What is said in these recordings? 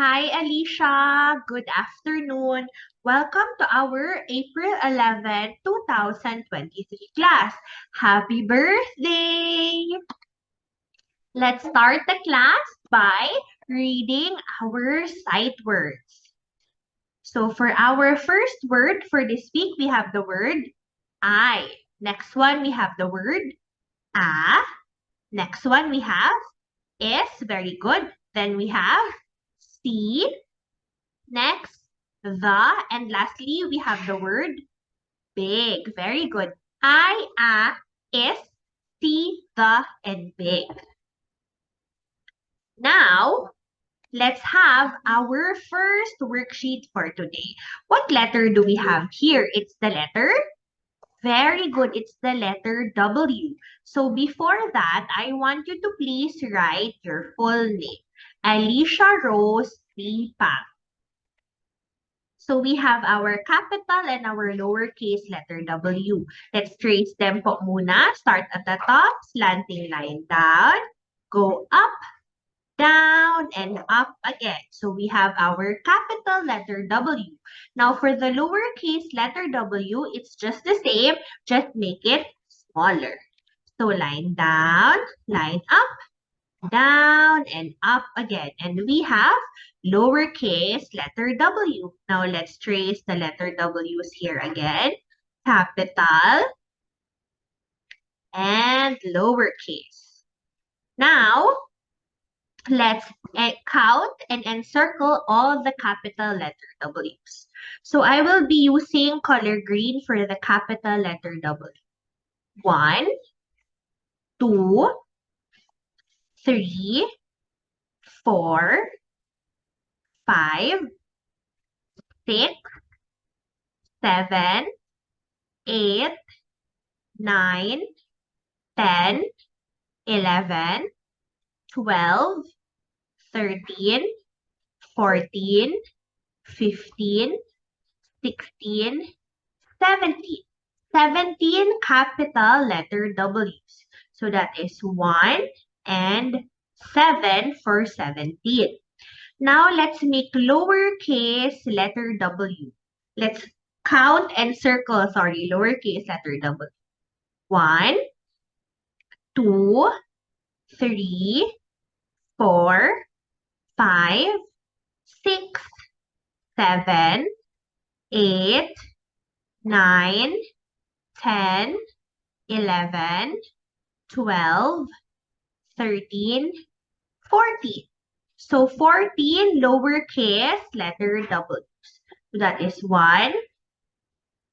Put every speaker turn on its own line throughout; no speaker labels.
Hi, Alicia. Good afternoon. Welcome to our April 11, 2023 class. Happy birthday! Let's start the class by reading our sight words. So for our first word for this week, we have the word I. Next one, we have the word a. Next one, we have is. Very good. Then we have see. Next, the, and lastly, we have the word big. Very good. I, is, see, the, and big. Now, let's have our first worksheet for today. What letter do we have here? It's the letter. Very good. It's the letter W. So before that, I want you to please write your full name. Alicia Rose P. Pang. So we have our capital and our lowercase letter W. Let's trace them po muna. Start at the top, slanting line down, go up, down, and up again. So we have our capital letter W. Now for the lowercase letter W, it's just the same, just make it smaller. So line down, line up, down and up again. And we have lowercase letter W. Now let's trace the letter W's here again. Capital and lowercase. Now, let's count and encircle all the capital letter W's. So I will be using color green for the capital letter W. 1, 2, 3, 4, 5, 6, 7, 8, 9, 10, 11, 12, 13, 14, 15, 16, 17. 17 capital letter W's. So that is 1 and 7 for 17. Now let's make lowercase letter W. Let's count and circle, lowercase letter W. 1, 2, 3, 4, 5, 6, 7, 8, 9, 10, 11, 12, 13, 14. So 14 lowercase letter W's. So that is 1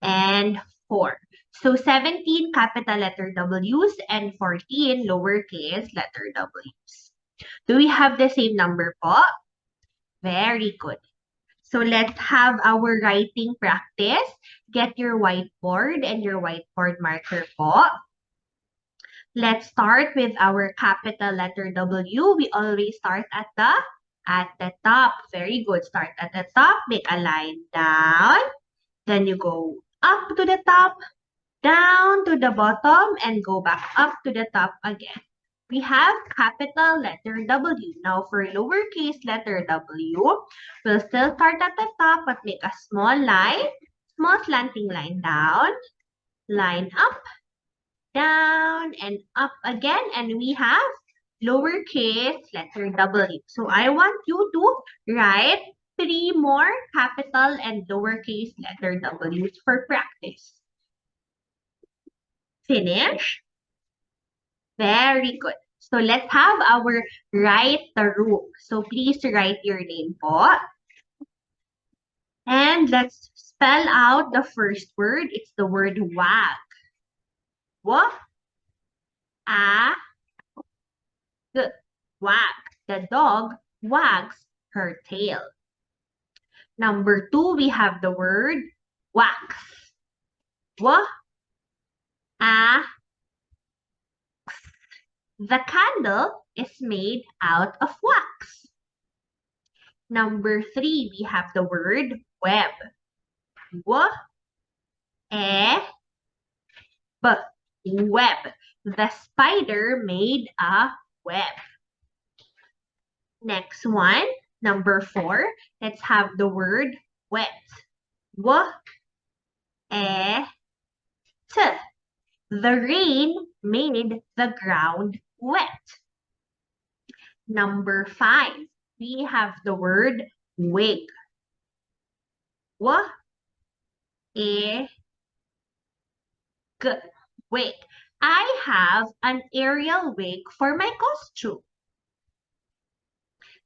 and 4. So 17 capital letter W's and 14 lowercase letter W's. Do we have the same number po? Very good. So let's have our writing practice. Get your whiteboard and your whiteboard marker po. Let's start with our capital letter W. We always start at the top. Very good. Start at the top. Make a line down. Then you go up to the top, down to the bottom, and go back up to the top again. We have capital letter W. Now for lowercase letter W, we'll still start at the top but make a small line, small slanting line down, line up, down, and up again. And we have lowercase letter W. So I want you to write 3 more capital and lowercase letter W's for practice. Finish? Very good. So let's have our write the room. So please write your name po. And let's spell out the first word. It's the word wag. Wa, a, g, wag. The dog wags her tail. Number 2, we have the word wax. Wa, a, the candle is made out of wax. Number 3, we have the word web. W, e, b, web. The spider made a web. Next one, Number 4, let's have the word wet. W, e, t. The rain made the ground wet. Number 5, we have the word wig. W, e, g. Wig. I have an aerial wig for my costume.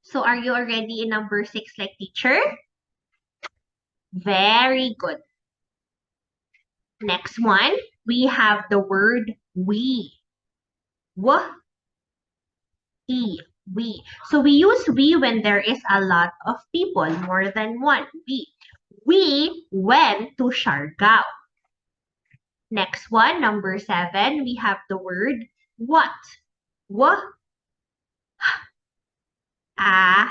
So are you already in number 6 like teacher? Very good. Next one, we have the word we. W, e, we. So we use we when there is a lot of people, more than one. We. We went to Siargao. Next one, number 7, we have the word what. W, a,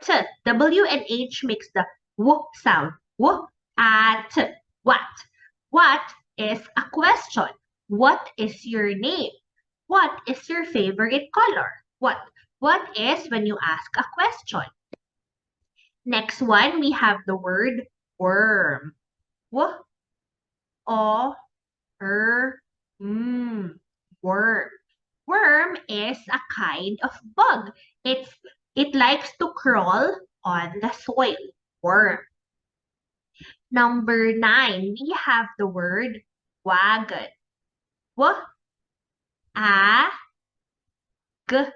t. W and H makes the w sound. W, a, t. What? What is a question? What is your name? What is your favorite color? What? What is when you ask a question? Next one, we have the word worm. W, o, r, m. Worm. Worm is a kind of bug. It likes to crawl on the soil. Worm. Number 9, we have the word wagon. W, a, g,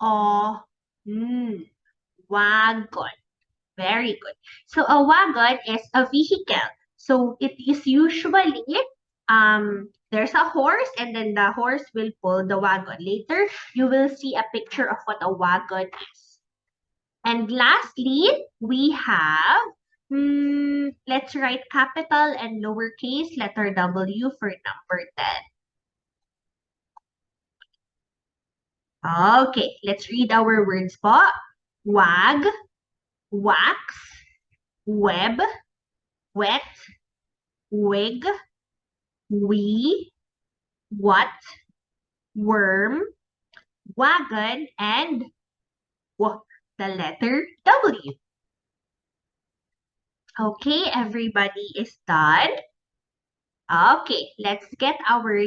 o, n. Wagon. Very good. So a wagon is a vehicle. So it is usually there's a horse and then the horse will pull the wagon. Later, you will see a picture of what a wagon is. And lastly, we have let's write capital and lowercase letter W for number 10. Okay, let's read our words po. Wag, wax, web, wet, wig, we, what, worm, wagon, and the letter W. Okay, everybody is done. Okay, let's get our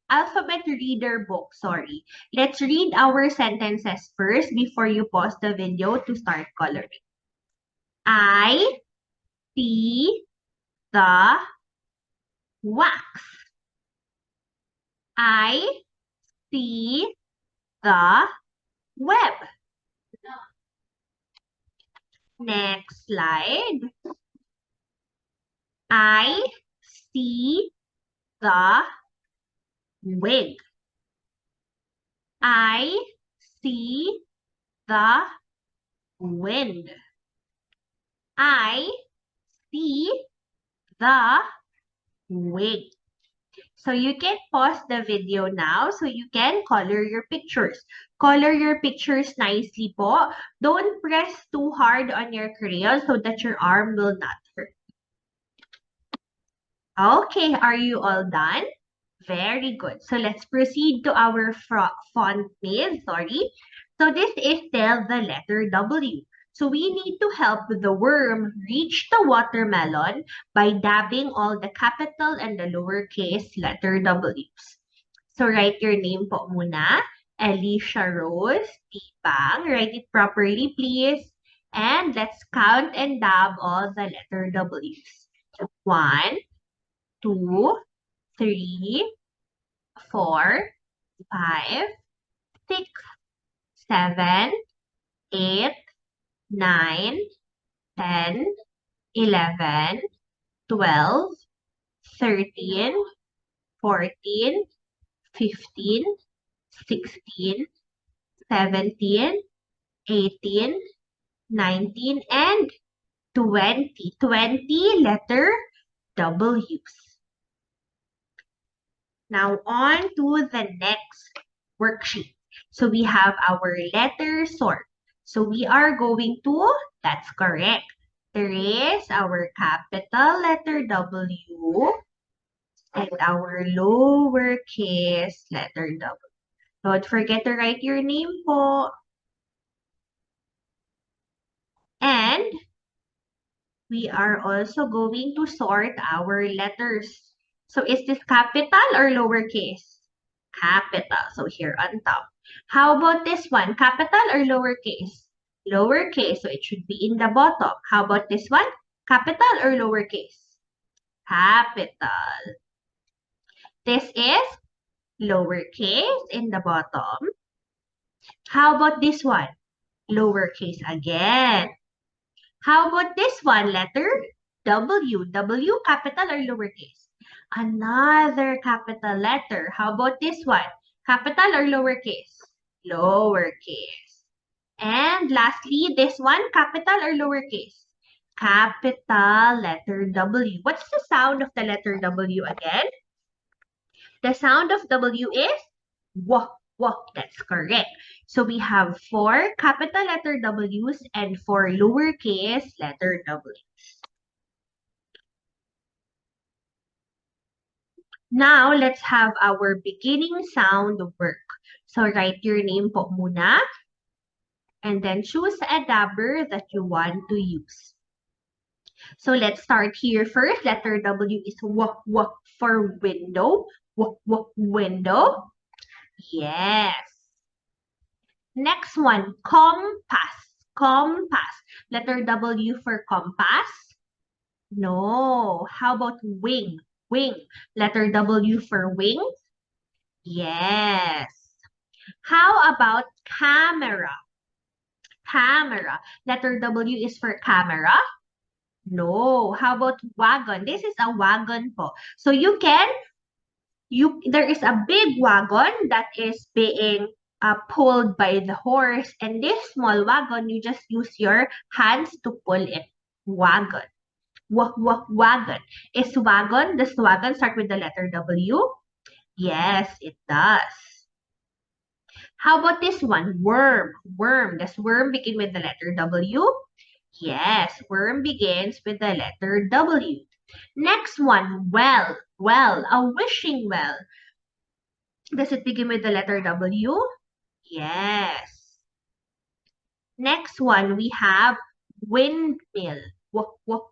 alphabet reader book. Sorry. Let's read our sentences first before you pause the video to start coloring. I see the wax. I see the web. Next slide. I see the wig. I see the wind. I see the wig. So you can pause the video now so you can color your pictures. Color your pictures nicely po. Don't press too hard on your crayon so that your arm will not hurt. Okay, are you all done? Very good. So let's proceed to our font maze, sorry. So this is still the letter W. So we need to help the worm reach the watermelon by dabbing all the capital and the lowercase letter W's. So write your name po muna. Alicia Rose Tipang. Write it properly, please. And let's count and dab all the letter W's. 1, 2, 3, 4, 5, 6, 7, 8, 9, 10, 11, 12, 13, 14, 15, 16, 17, 18, 19, and 20. 20 letter W's. Now on to the next worksheet. So we have our letter sort. So we are going to, that's correct. There is our capital letter W and our lowercase letter W. Don't forget to write your name po. we are also going to sort our letters. So is this capital or lowercase? Capital. So here on top. How about this one? Capital or lowercase? Lowercase. So it should be in the bottom. How about this one? Capital or lowercase? Capital. This is lowercase in the bottom. How about this one? Lowercase again. How about this one? Letter W. W, capital or lowercase? Another capital letter. How about this one? Capital or lowercase? Lowercase. And lastly, this one, capital or lowercase? Capital letter W. What's the sound of the letter W again? The sound of W is W. W. That's correct. So we have four capital letter W's and four lowercase letter W. Now, let's have our beginning sound work. So write your name po muna and then choose a number that you want to use. So let's start here first. Letter W is W, W for window. W, W, window. Yes. Next one, compass. Compass. Letter W for compass. No. How about wing? Wing. Letter W for wing. Yes. How about camera? Camera. Letter W is for camera. No. How about wagon? This is a wagon po. So there is a big wagon that is being pulled by the horse, and this small wagon, you just use your hands to pull it. Wagon. Wagon. Is wagon, does wagon start with the letter W? Yes, it does. How about this one? Worm. Worm. Does worm begin with the letter W? Yes, worm begins with the letter W. Next one, well. Well, a wishing well. Does it begin with the letter W? Yes. Next one, we have windmill.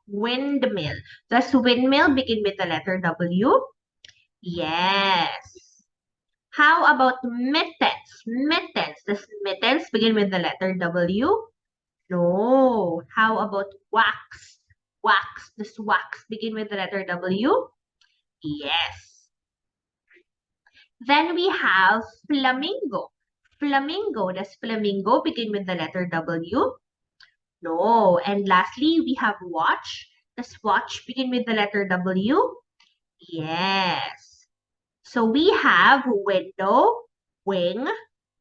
Windmill. Does windmill begin with the letter W? Yes. How about mittens? Mittens. Does mittens begin with the letter W? No. How about wax? Wax. Does wax begin with the letter W? Yes. Then we have flamingo. Flamingo. Does flamingo begin with the letter W? No. And lastly, we have watch. Does watch begin with the letter W? Yes. So we have window, wing,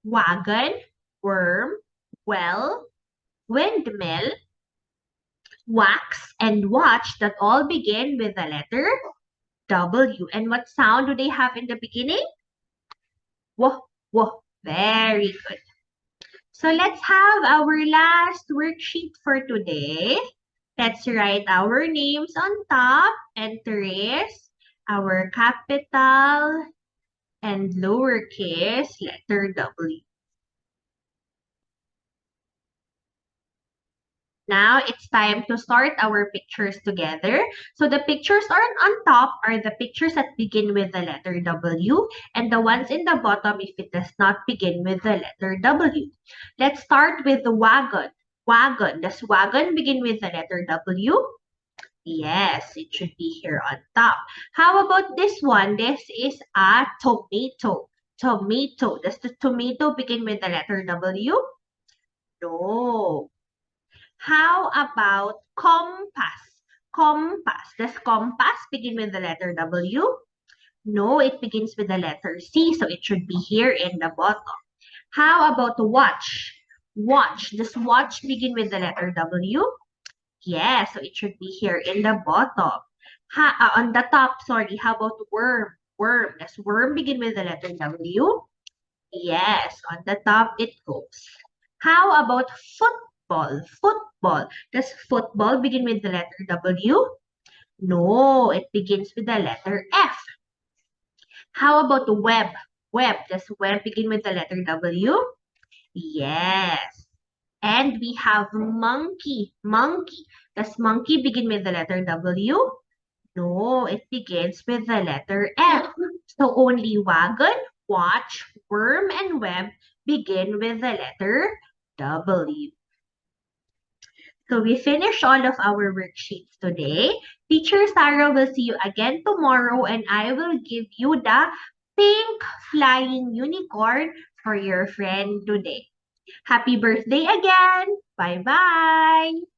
wagon, worm, well, windmill, wax, and watch that all begin with the letter W. And what sound do they have in the beginning? Whoa, whoa. Very good. So let's have our last worksheet for today. Let's write our names on top and trace our capital and lowercase letter W. Now it's time to sort our pictures together. So the pictures on top are the pictures that begin with the letter W, and the ones in the bottom if it does not begin with the letter W. Let's start with the wagon. Wagon. Does wagon begin with the letter W? Yes, it should be here on top. How about this one? This is a tomato. Tomato. Does the tomato begin with the letter W? No. How about compass? Compass. Does compass begin with the letter W? No, it begins with the letter C, so it should be here in the bottom. How about watch? Watch. Does watch begin with the letter W? Yes, so it should be here in the bottom. On the top, sorry. How about worm? Worm. Does worm begin with the letter W? Yes, on the top it goes. How about football? Football. Does football begin with the letter W? No, it begins with the letter F. How about web? Web. Does web begin with the letter W? Yes. And we have monkey. Monkey. Does monkey begin with the letter W? No, it begins with the letter F. So only wagon, watch, worm, and web begin with the letter W. So we finished all of our worksheets today. Teacher Sarah will see you again tomorrow and I will give you the pink flying unicorn for your friend today. Happy birthday again! Bye-bye!